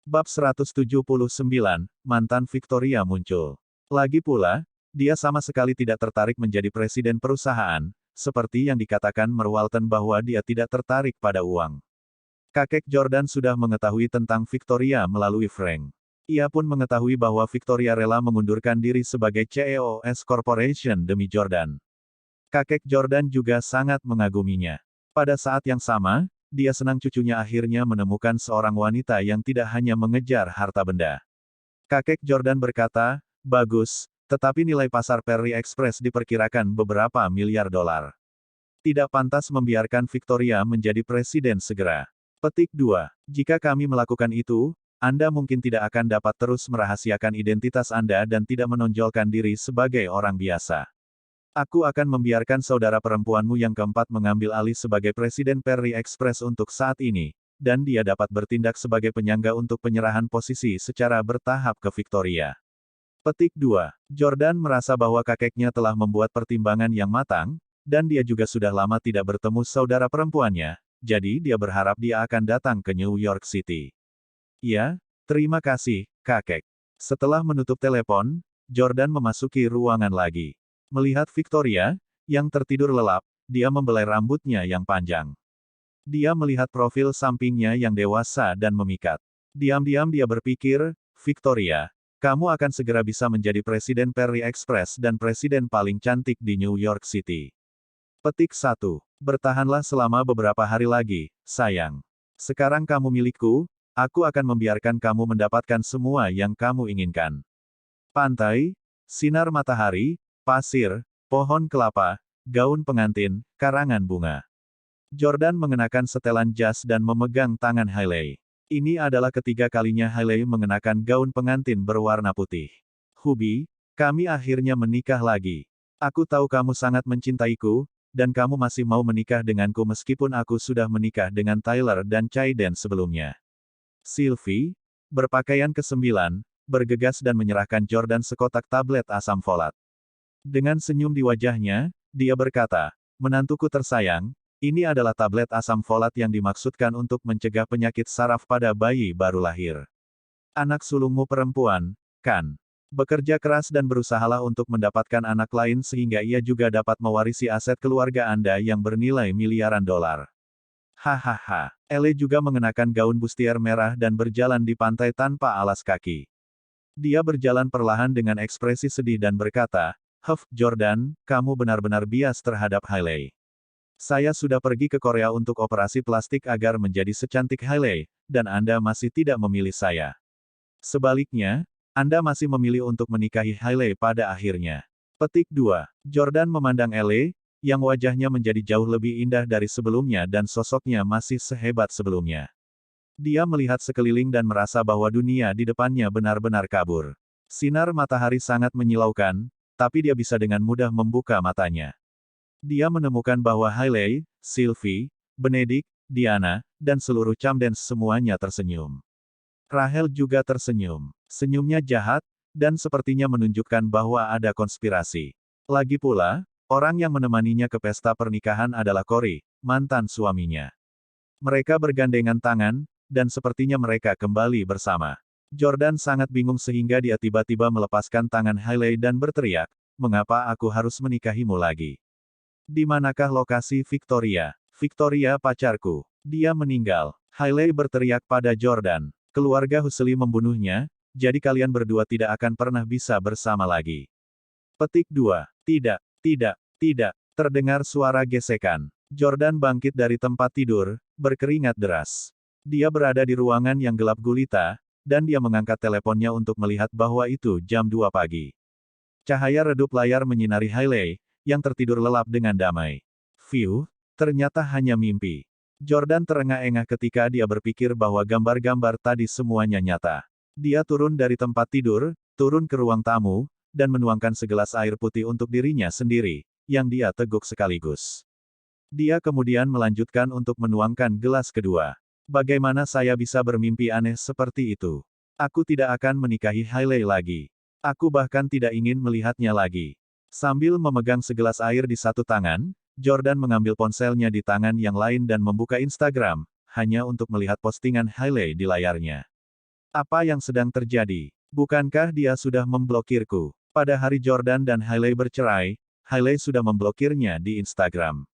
Bab 179, mantan Victoria muncul. Lagi pula, dia sama sekali tidak tertarik menjadi presiden perusahaan, seperti yang dikatakan Merwalton bahwa dia tidak tertarik pada uang. Kakek Jordan sudah mengetahui tentang Victoria melalui Frank. Ia pun mengetahui bahwa Victoria rela mengundurkan diri sebagai CEO S Corporation demi Jordan. Kakek Jordan juga sangat mengaguminya. Pada saat yang sama, dia senang cucunya akhirnya menemukan seorang wanita yang tidak hanya mengejar harta benda. Kakek Jordan berkata, bagus, tetapi nilai pasar Perry Express diperkirakan beberapa miliar dolar. Tidak pantas membiarkan Victoria menjadi presiden segera. Petik 2. Jika kami melakukan itu, Anda mungkin tidak akan dapat terus merahasiakan identitas Anda dan tidak menonjolkan diri sebagai orang biasa. Aku akan membiarkan saudara perempuanmu yang keempat mengambil alih sebagai presiden Perry Express untuk saat ini, dan dia dapat bertindak sebagai penyangga untuk penyerahan posisi secara bertahap ke Victoria. Petik 2. Jordan merasa bahwa kakeknya telah membuat pertimbangan yang matang, dan dia juga sudah lama tidak bertemu saudara perempuannya, jadi dia berharap dia akan datang ke New York City. Ya, terima kasih, kakek. Setelah menutup telepon, Jordan memasuki ruangan lagi. Melihat Victoria, yang tertidur lelap, dia membelai rambutnya yang panjang. Dia melihat profil sampingnya yang dewasa dan memikat. Diam-diam dia berpikir, Victoria, kamu akan segera bisa menjadi presiden Perry Express dan presiden paling cantik di New York City. Petik 1. Bertahanlah selama beberapa hari lagi, sayang. Sekarang kamu milikku, aku akan membiarkan kamu mendapatkan semua yang kamu inginkan. Pantai, sinar matahari, pasir, pohon kelapa, gaun pengantin, karangan bunga. Jordan mengenakan setelan jas dan memegang tangan Hailey. Ini adalah ketiga kalinya Hailey mengenakan gaun pengantin berwarna putih. Hubi, kami akhirnya menikah lagi. Aku tahu kamu sangat mencintaiku, dan kamu masih mau menikah denganku meskipun aku sudah menikah dengan Tyler dan Chayden sebelumnya. Sylvie, berpakaian ke-9, bergegas dan menyerahkan Jordan sekotak tablet asam folat. Dengan senyum di wajahnya, dia berkata, menantuku tersayang, ini adalah tablet asam folat yang dimaksudkan untuk mencegah penyakit saraf pada bayi baru lahir. Anak sulungmu perempuan, kan? Bekerja keras dan berusahalah untuk mendapatkan anak lain sehingga ia juga dapat mewarisi aset keluarga Anda yang bernilai miliaran dolar. Hahaha. Elle juga mengenakan gaun bustier merah dan berjalan di pantai tanpa alas kaki. Dia berjalan perlahan dengan ekspresi sedih dan berkata, Jordan, kamu benar-benar bias terhadap Hailey. Saya sudah pergi ke Korea untuk operasi plastik agar menjadi secantik Hailey, dan Anda masih tidak memilih saya. Sebaliknya, Anda masih memilih untuk menikahi Hailey pada akhirnya. Petik 2. Jordan memandang Elle, yang wajahnya menjadi jauh lebih indah dari sebelumnya dan sosoknya masih sehebat sebelumnya. Dia melihat sekeliling dan merasa bahwa dunia di depannya benar-benar kabur. Sinar matahari sangat menyilaukan, tapi dia bisa dengan mudah membuka matanya. Dia menemukan bahwa Hailey, Sylvie, Benedict, Diana, dan seluruh Camdens semuanya tersenyum. Rachel juga tersenyum. Senyumnya jahat, dan sepertinya menunjukkan bahwa ada konspirasi. Lagi pula, orang yang menemaninya ke pesta pernikahan adalah Corey, mantan suaminya. Mereka bergandengan tangan, dan sepertinya mereka kembali bersama. Jordan sangat bingung sehingga dia tiba-tiba melepaskan tangan Hailey dan berteriak, mengapa aku harus menikahimu lagi? Di manakah lokasi Victoria? Victoria pacarku. Dia meninggal. Hailey berteriak pada Jordan. Keluarga Huxley membunuhnya, jadi kalian berdua tidak akan pernah bisa bersama lagi. Petik 2. Tidak, tidak, tidak. Terdengar suara gesekan. Jordan bangkit dari tempat tidur, berkeringat deras. Dia berada di ruangan yang gelap gulita, dan dia mengangkat teleponnya untuk melihat bahwa itu jam 2 pagi. Cahaya redup layar menyinari Hailey, yang tertidur lelap dengan damai. Ternyata hanya mimpi. Jordan terengah-engah ketika dia berpikir bahwa gambar-gambar tadi semuanya nyata. Dia turun dari tempat tidur, turun ke ruang tamu, dan menuangkan segelas air putih untuk dirinya sendiri, yang dia teguk sekaligus. Dia kemudian melanjutkan untuk menuangkan gelas kedua. Bagaimana saya bisa bermimpi aneh seperti itu? Aku tidak akan menikahi Hailey lagi. Aku bahkan tidak ingin melihatnya lagi. Sambil memegang segelas air di satu tangan, Jordan mengambil ponselnya di tangan yang lain dan membuka Instagram, hanya untuk melihat postingan Hailey di layarnya. Apa yang sedang terjadi? Bukankah dia sudah memblokirku? Pada hari Jordan dan Hailey bercerai, Hailey sudah memblokirnya di Instagram.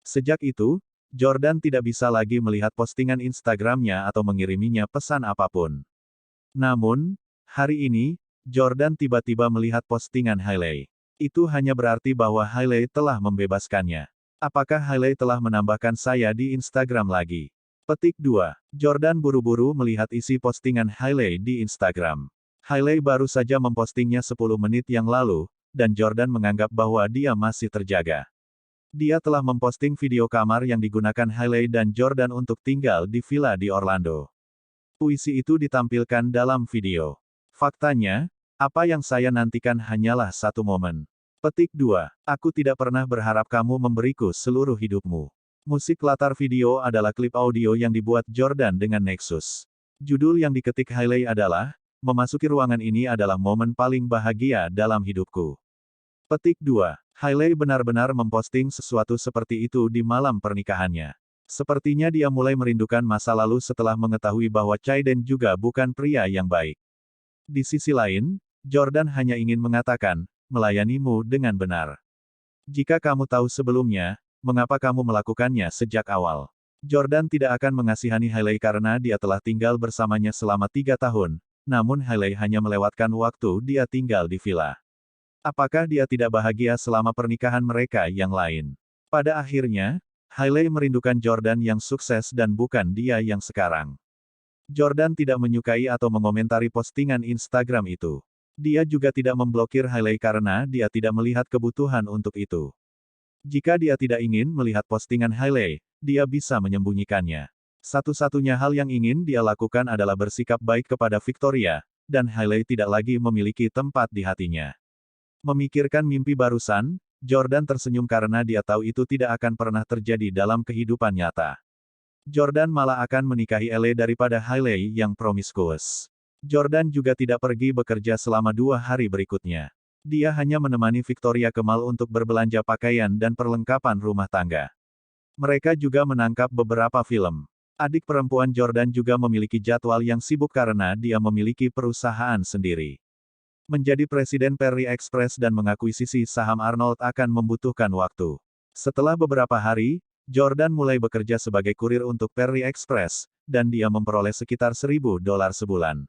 Sejak itu, Jordan tidak bisa lagi melihat postingan Instagramnya atau mengiriminya pesan apapun. Namun, hari ini, Jordan tiba-tiba melihat postingan Hailey. Itu hanya berarti bahwa Hailey telah membebaskannya. Apakah Hailey telah menambahkan saya di Instagram lagi? Petik 2. Jordan buru-buru melihat isi postingan Hailey di Instagram. Hailey baru saja mempostingnya 10 menit yang lalu, dan Jordan menganggap bahwa dia masih terjaga. Dia telah memposting video kamar yang digunakan Hailey dan Jordan untuk tinggal di villa di Orlando. Puisi itu ditampilkan dalam video. Faktanya, apa yang saya nantikan hanyalah satu momen. Petik 2. Aku tidak pernah berharap kamu memberiku seluruh hidupmu. Musik latar video adalah klip audio yang dibuat Jordan dengan Nexus. Judul yang diketik Hailey adalah, memasuki ruangan ini adalah momen paling bahagia dalam hidupku. Petik 2. Hailey benar-benar memposting sesuatu seperti itu di malam pernikahannya. Sepertinya dia mulai merindukan masa lalu setelah mengetahui bahwa Chaiden juga bukan pria yang baik. Di sisi lain, Jordan hanya ingin mengatakan, melayanimu dengan benar. Jika kamu tahu sebelumnya, mengapa kamu melakukannya sejak awal? Jordan tidak akan mengasihani Hailey karena dia telah tinggal bersamanya selama 3 tahun, namun Hailey hanya melewatkan waktu dia tinggal di villa. Apakah dia tidak bahagia selama pernikahan mereka yang lain? Pada akhirnya, Hailey merindukan Jordan yang sukses dan bukan dia yang sekarang. Jordan tidak menyukai atau mengomentari postingan Instagram itu. Dia juga tidak memblokir Hailey karena dia tidak melihat kebutuhan untuk itu. Jika dia tidak ingin melihat postingan Hailey, dia bisa menyembunyikannya. Satu-satunya hal yang ingin dia lakukan adalah bersikap baik kepada Victoria, dan Hailey tidak lagi memiliki tempat di hatinya. Memikirkan mimpi barusan, Jordan tersenyum karena dia tahu itu tidak akan pernah terjadi dalam kehidupan nyata. Jordan malah akan menikahi Elle daripada Hailey yang promiskuous. Jordan juga tidak pergi bekerja selama 2 hari berikutnya. Dia hanya menemani Victoria ke mall untuk berbelanja pakaian dan perlengkapan rumah tangga. Mereka juga menangkap beberapa film. Adik perempuan Jordan juga memiliki jadwal yang sibuk karena dia memiliki perusahaan sendiri. Menjadi presiden Perry Express dan mengakuisisi saham Arnold akan membutuhkan waktu. Setelah beberapa hari, Jordan mulai bekerja sebagai kurir untuk Perry Express, dan dia memperoleh sekitar $1.000 sebulan.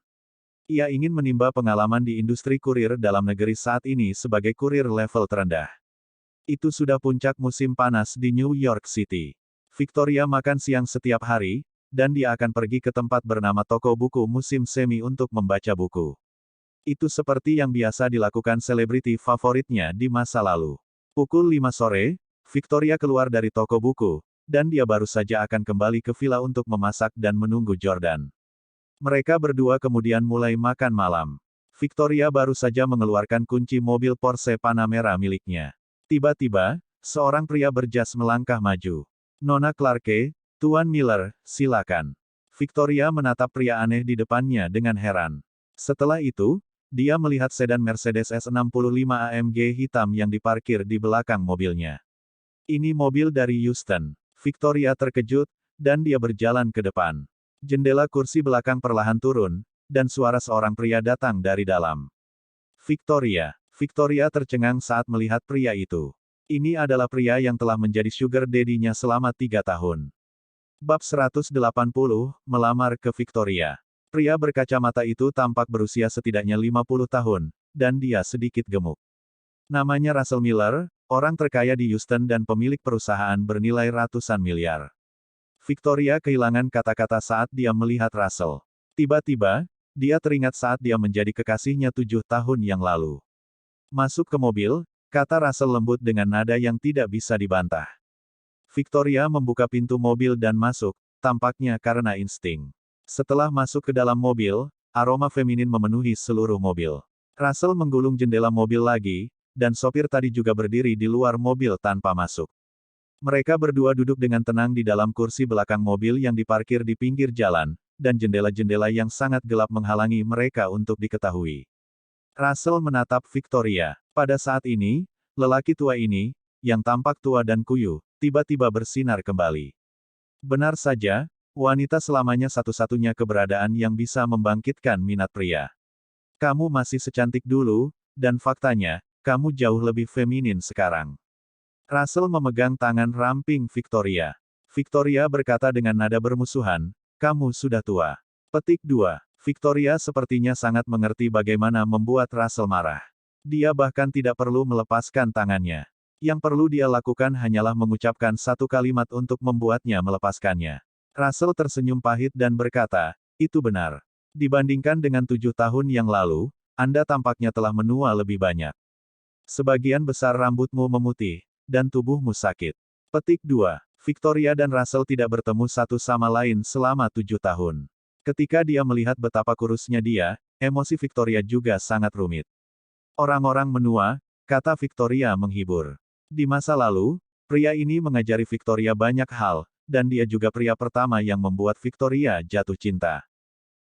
Ia ingin menimba pengalaman di industri kurir dalam negeri saat ini sebagai kurir level terendah. Itu sudah puncak musim panas di New York City. Victoria makan siang setiap hari, dan dia akan pergi ke tempat bernama toko buku musim semi untuk membaca buku. Itu seperti yang biasa dilakukan selebriti favoritnya di masa lalu. Pukul 5 sore, Victoria keluar dari toko buku, dan dia baru saja akan kembali ke villa untuk memasak dan menunggu Jordan. Mereka berdua kemudian mulai makan malam. Victoria baru saja mengeluarkan kunci mobil Porsche Panamera miliknya. Tiba-tiba, seorang pria berjas melangkah maju. Nona Clarke, Tuan Miller, silakan. Victoria menatap pria aneh di depannya dengan heran. Setelah itu, dia melihat sedan Mercedes S65 AMG hitam yang diparkir di belakang mobilnya. Ini mobil dari Houston. Victoria terkejut, dan dia berjalan ke depan. Jendela kursi belakang perlahan turun, dan suara seorang pria datang dari dalam. Victoria. Victoria tercengang saat melihat pria itu. Ini adalah pria yang telah menjadi sugar daddy-nya selama 3 tahun. Bab 180, melamar ke Victoria. Pria berkacamata itu tampak berusia setidaknya 50 tahun, dan dia sedikit gemuk. Namanya Russell Miller, orang terkaya di Houston dan pemilik perusahaan bernilai ratusan miliar. Victoria kehilangan kata-kata saat dia melihat Russell. Tiba-tiba, dia teringat saat dia menjadi kekasihnya 7 tahun yang lalu. Masuk ke mobil, kata Russell lembut dengan nada yang tidak bisa dibantah. Victoria membuka pintu mobil dan masuk, tampaknya karena insting. Setelah masuk ke dalam mobil, aroma feminin memenuhi seluruh mobil. Russell menggulung jendela mobil lagi, dan sopir tadi juga berdiri di luar mobil tanpa masuk. Mereka berdua duduk dengan tenang di dalam kursi belakang mobil yang diparkir di pinggir jalan, dan jendela-jendela yang sangat gelap menghalangi mereka untuk diketahui. Russell menatap Victoria. Pada saat ini, lelaki tua ini, yang tampak tua dan kuyu, tiba-tiba bersinar kembali. Benar saja, Wanita selamanya satu-satunya keberadaan yang bisa membangkitkan minat pria. Kamu masih secantik dulu, dan faktanya, kamu jauh lebih feminin sekarang. Russell memegang tangan ramping Victoria. Victoria berkata dengan nada bermusuhan, kamu sudah tua. Petik 2. Victoria sepertinya sangat mengerti bagaimana membuat Russell marah. Dia bahkan tidak perlu melepaskan tangannya. Yang perlu dia lakukan hanyalah mengucapkan satu kalimat untuk membuatnya melepaskannya. Russell tersenyum pahit dan berkata, itu benar. Dibandingkan dengan 7 tahun yang lalu, Anda tampaknya telah menua lebih banyak. Sebagian besar rambutmu memutih, dan tubuhmu sakit. Petik 2. Victoria dan Russell tidak bertemu satu sama lain selama 7 tahun. Ketika dia melihat betapa kurusnya dia, emosi Victoria juga sangat rumit. Orang-orang menua, kata Victoria menghibur. Di masa lalu, pria ini mengajari Victoria banyak hal, dan dia juga pria pertama yang membuat Victoria jatuh cinta.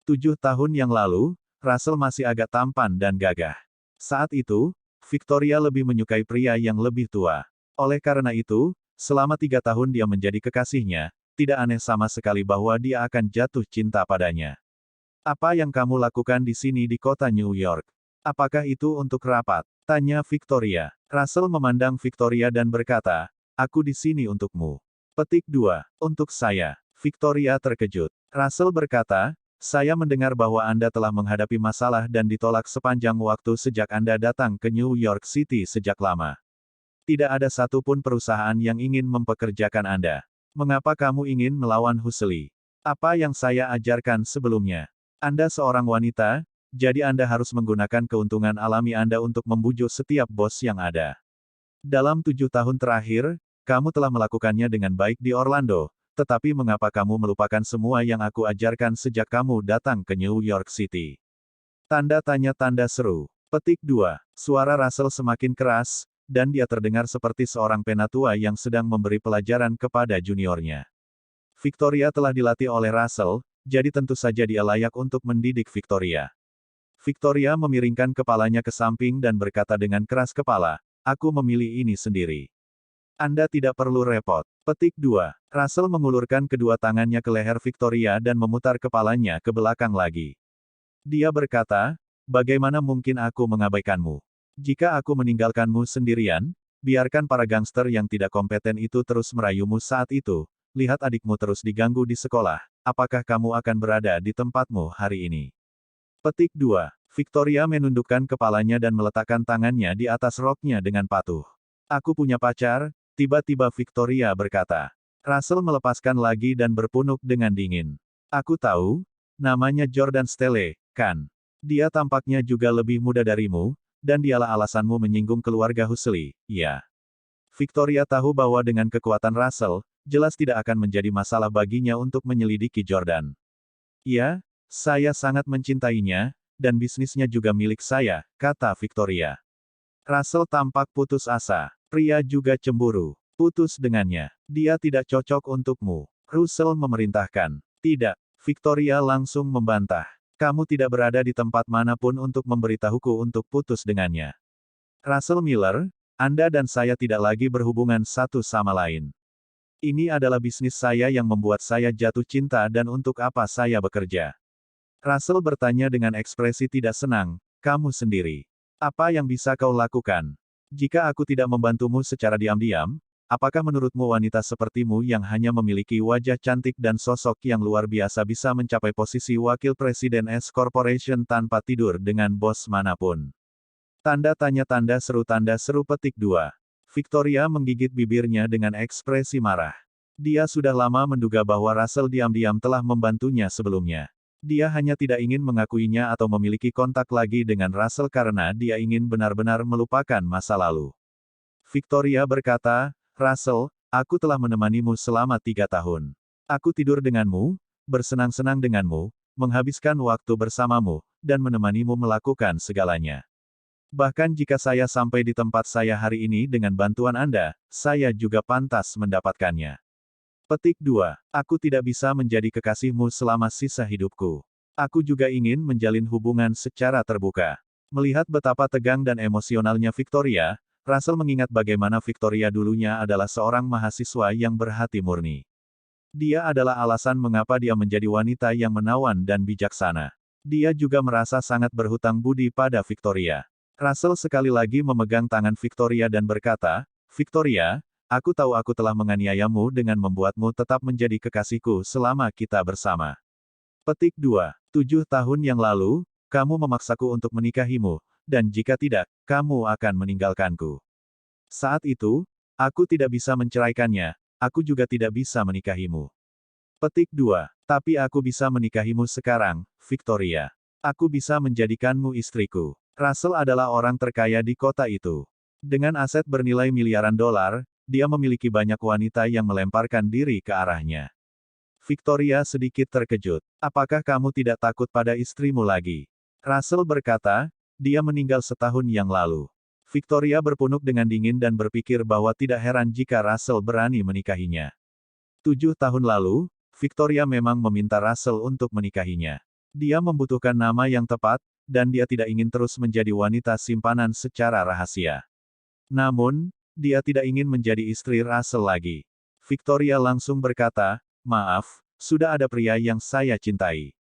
7 tahun yang lalu, Russell masih agak tampan dan gagah. Saat itu, Victoria lebih menyukai pria yang lebih tua. Oleh karena itu, selama 3 tahun dia menjadi kekasihnya, tidak aneh sama sekali bahwa dia akan jatuh cinta padanya. Apa yang kamu lakukan di sini di kota New York? Apakah itu untuk rapat? Tanya Victoria. Russell memandang Victoria dan berkata, aku di sini untukmu. Petik 2. Untuk saya. Victoria terkejut. Russell berkata, saya mendengar bahwa Anda telah menghadapi masalah dan ditolak sepanjang waktu sejak Anda datang ke New York City sejak lama. Tidak ada satupun perusahaan yang ingin mempekerjakan Anda. Mengapa kamu ingin melawan Hussein? Apa yang saya ajarkan sebelumnya? Anda seorang wanita, jadi Anda harus menggunakan keuntungan alami Anda untuk membujuk setiap bos yang ada. Dalam 7 tahun terakhir, kamu telah melakukannya dengan baik di Orlando. Tetapi mengapa kamu melupakan semua yang aku ajarkan sejak kamu datang ke New York City? Tanda tanya tanda seru. Petik 2. Suara Russell semakin keras, dan dia terdengar seperti seorang penatua yang sedang memberi pelajaran kepada juniornya. Victoria telah dilatih oleh Russell, jadi tentu saja dia layak untuk mendidik Victoria. Victoria memiringkan kepalanya ke samping dan berkata dengan keras kepala, aku memilih ini sendiri. Anda tidak perlu repot. Petik 2. Russell mengulurkan kedua tangannya ke leher Victoria dan memutar kepalanya ke belakang lagi. Dia berkata, bagaimana mungkin aku mengabaikanmu? Jika aku meninggalkanmu sendirian, biarkan para gangster yang tidak kompeten itu terus merayumu saat itu. Lihat adikmu terus diganggu di sekolah, apakah kamu akan berada di tempatmu hari ini? Petik 2. Victoria menundukkan kepalanya dan meletakkan tangannya di atas roknya dengan patuh. Aku punya pacar, tiba-tiba Victoria berkata. Russell melepaskan lagi dan berpunuk dengan dingin. Aku tahu, namanya Jordan Stelle, kan? Dia tampaknya juga lebih muda darimu, dan dialah alasanmu menyinggung keluarga Hussein, ya. Victoria tahu bahwa dengan kekuatan Russell, jelas tidak akan menjadi masalah baginya untuk menyelidiki Jordan. Ya, saya sangat mencintainya, dan bisnisnya juga milik saya, kata Victoria. Russell tampak putus asa. Pria juga cemburu. Putus dengannya. Dia tidak cocok untukmu. Russell memerintahkan. Tidak. Victoria langsung membantah. Kamu tidak berada di tempat manapun untuk memberitahuku untuk putus dengannya. Russell Miller, Anda dan saya tidak lagi berhubungan satu sama lain. Ini adalah bisnis saya yang membuat saya jatuh cinta dan untuk apa saya bekerja. Russell bertanya dengan ekspresi tidak senang, kamu sendiri. Apa yang bisa kau lakukan? Jika aku tidak membantumu secara diam-diam, apakah menurutmu wanita sepertimu yang hanya memiliki wajah cantik dan sosok yang luar biasa bisa mencapai posisi wakil presiden S Corporation tanpa tidur dengan bos manapun? Tanda tanya tanda seru petik 2. Victoria menggigit bibirnya dengan ekspresi marah. Dia sudah lama menduga bahwa Russell diam-diam telah membantunya sebelumnya. Dia hanya tidak ingin mengakuinya atau memiliki kontak lagi dengan Russell karena dia ingin benar-benar melupakan masa lalu. Victoria berkata, Russell, aku telah menemanimu selama 3 tahun. Aku tidur denganmu, bersenang-senang denganmu, menghabiskan waktu bersamamu, dan menemanimu melakukan segalanya. Bahkan jika saya sampai di tempat saya hari ini dengan bantuan Anda, saya juga pantas mendapatkannya. Petik 2. Aku tidak bisa menjadi kekasihmu selama sisa hidupku. Aku juga ingin menjalin hubungan secara terbuka. Melihat betapa tegang dan emosionalnya Victoria, Russell mengingat bagaimana Victoria dulunya adalah seorang mahasiswa yang berhati murni. Dia adalah alasan mengapa dia menjadi wanita yang menawan dan bijaksana. Dia juga merasa sangat berhutang budi pada Victoria. Russell sekali lagi memegang tangan Victoria dan berkata, "Victoria, aku tahu aku telah menganiayamu dengan membuatmu tetap menjadi kekasihku selama kita bersama. Petik 2. 7 tahun yang lalu, kamu memaksaku untuk menikahimu, dan jika tidak, kamu akan meninggalkanku. Saat itu, aku tidak bisa menceraikannya, aku juga tidak bisa menikahimu. Petik 2. Tapi aku bisa menikahimu sekarang, Victoria. Aku bisa menjadikanmu istriku." Russell adalah orang terkaya di kota itu. Dengan aset bernilai miliaran dolar, dia memiliki banyak wanita yang melemparkan diri ke arahnya. Victoria sedikit terkejut. "Apakah kamu tidak takut pada istrimu lagi?" Russell berkata, "Dia meninggal setahun yang lalu." Victoria berpunuk dengan dingin dan berpikir bahwa tidak heran jika Russell berani menikahinya. 7 tahun lalu, Victoria memang meminta Russell untuk menikahinya. Dia membutuhkan nama yang tepat, dan dia tidak ingin terus menjadi wanita simpanan secara rahasia. Namun, dia tidak ingin menjadi istri Russell lagi. Victoria langsung berkata, "Maaf, sudah ada pria yang saya cintai.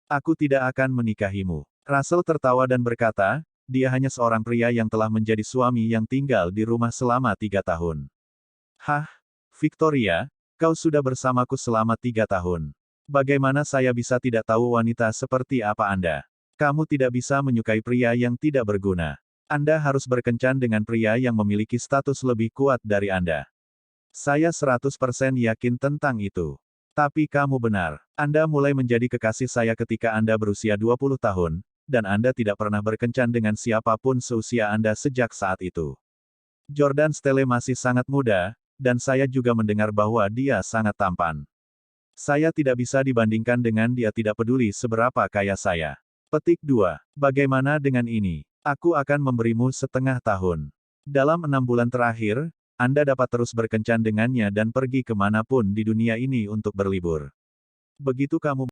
Aku tidak akan menikahimu." Russell tertawa dan berkata, dia hanya seorang pria yang telah menjadi suami yang tinggal di rumah selama 3 tahun. "Hah? Victoria, kau sudah bersamaku selama 3 tahun. Bagaimana saya bisa tidak tahu wanita seperti apa Anda? Kamu tidak bisa menyukai pria yang tidak berguna. Anda harus berkencan dengan pria yang memiliki status lebih kuat dari Anda. Saya 100% yakin tentang itu. Tapi kamu benar. Anda mulai menjadi kekasih saya ketika Anda berusia 20 tahun, dan Anda tidak pernah berkencan dengan siapapun seusia Anda sejak saat itu. Jordan Stelle masih sangat muda, dan saya juga mendengar bahwa dia sangat tampan. Saya tidak bisa dibandingkan dengan dia, tidak peduli seberapa kaya saya." Petik 2. Bagaimana dengan ini? Aku akan memberimu setengah tahun. Dalam 6 bulan terakhir, Anda dapat terus berkencan dengannya dan pergi kemanapun di dunia ini untuk berlibur. Begitu kamu